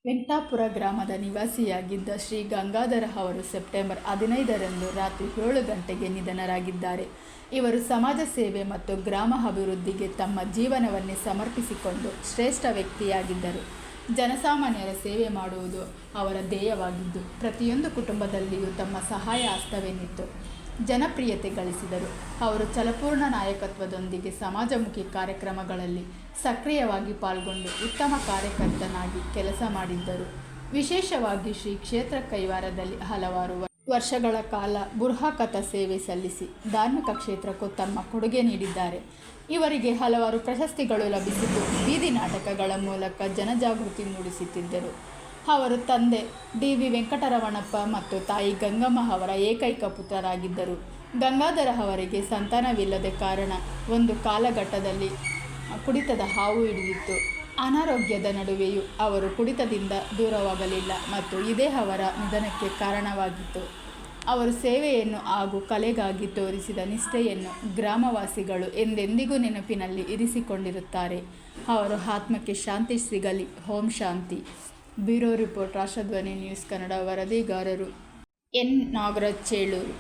ವೆಂಕಟಾಪುರ ಗ್ರಾಮದ ನಿವಾಸಿಯಾಗಿದ್ದ ಶ್ರೀ ಗಂಗಾಧರ ಅವರು ಸೆಪ್ಟೆಂಬರ್ 15ರಂದು ರಾತ್ರಿ 7 ಗಂಟೆಗೆ ನಿಧನರಾಗಿದ್ದಾರೆ. ಇವರು ಸಮಾಜ ಸೇವೆ ಮತ್ತು ಗ್ರಾಮ ಅಭಿವೃದ್ಧಿಗೆ ತಮ್ಮ ಜೀವನವನ್ನೇ ಸಮರ್ಪಿಸಿಕೊಂಡು ಶ್ರೇಷ್ಠ ವ್ಯಕ್ತಿಯಾಗಿದ್ದರು. ಜನಸಾಮಾನ್ಯರ ಸೇವೆ ಮಾಡುವುದು ಅವರ ಧ್ಯೇಯವಾಗಿದ್ದು, ಪ್ರತಿಯೊಂದು ಕುಟುಂಬದಲ್ಲಿಯೂ ತಮ್ಮ ಸಹಾಯ ಹಸ್ತವೆನ್ನಿತ್ತು. ಜನಪ್ರಿಯತೆ ಗಳಿಸಿದರು. ಅವರು ಛಲಪೂರ್ಣ ನಾಯಕತ್ವದೊಂದಿಗೆ ಸಮಾಜಮುಖಿ ಕಾರ್ಯಕ್ರಮಗಳಲ್ಲಿ ಸಕ್ರಿಯವಾಗಿ ಪಾಲ್ಗೊಂಡು ಉತ್ತಮ ಕಾರ್ಯಕರ್ತನಾಗಿ ಕೆಲಸ ಮಾಡಿದ್ದರು. ವಿಶೇಷವಾಗಿ ಶ್ರೀ ಕ್ಷೇತ್ರ ಕೈವಾರದಲ್ಲಿ ಹಲವಾರು ವರ್ಷಗಳ ಕಾಲ ಬುರ್ಹಾಕಥ ಸೇವೆ ಸಲ್ಲಿಸಿ ಧಾರ್ಮಿಕ ಕ್ಷೇತ್ರಕ್ಕೂ ತಮ್ಮ ಕೊಡುಗೆ ನೀಡಿದ್ದಾರೆ. ಇವರಿಗೆ ಹಲವಾರು ಪ್ರಶಸ್ತಿಗಳು ಲಭಿಸಿದ್ದು, ಬೀದಿ ನಾಟಕಗಳ ಮೂಲಕ ಜನಜಾಗೃತಿ ಮೂಡಿಸುತ್ತಿದ್ದರು. ಅವರು ತಂದೆ ಡಿ.ವಿ. ವೆಂಕಟರಮಣಪ್ಪ ಮತ್ತು ತಾಯಿ ಗಂಗಮ್ಮ ಅವರ ಏಕೈಕ ಪುತ್ರರಾಗಿದ್ದರು. ಗಂಗಾಧರ ಅವರಿಗೆ ಸಂತಾನವಿಲ್ಲದ ಕಾರಣ ಒಂದು ಕಾಲಘಟ್ಟದಲ್ಲಿ ಕುಡಿತದ ಹಾವು ಹಿಡಿದಿತ್ತು. ಅನಾರೋಗ್ಯದ ನಡುವೆಯೂ ಅವರು ಕುಡಿತದಿಂದ ದೂರವಾಗಲಿಲ್ಲ ಮತ್ತು ಇದೇ ಅವರ ನಿಧನಕ್ಕೆ ಕಾರಣವಾಗಿತ್ತು. ಅವರು ಸೇವೆಯನ್ನು ಹಾಗೂ ಕಲೆಗಾಗಿ ತೋರಿಸಿದ ನಿಷ್ಠೆಯನ್ನು ಗ್ರಾಮವಾಸಿಗಳು ಎಂದೆಂದಿಗೂ ನೆನಪಿನಲ್ಲಿ ಇರಿಸಿಕೊಂಡಿರುತ್ತಾರೆ. ಅವರ ಆತ್ಮಕ್ಕೆ ಶಾಂತಿ ಸಿಗಲಿ. ಓಂ ಶಾಂತಿ. Bureau report, ರಾಷ್ಟ್ರಧ್ವನಿ news Kannada. ವರದಿಗಾರರು N. Nagaraj, Chelur.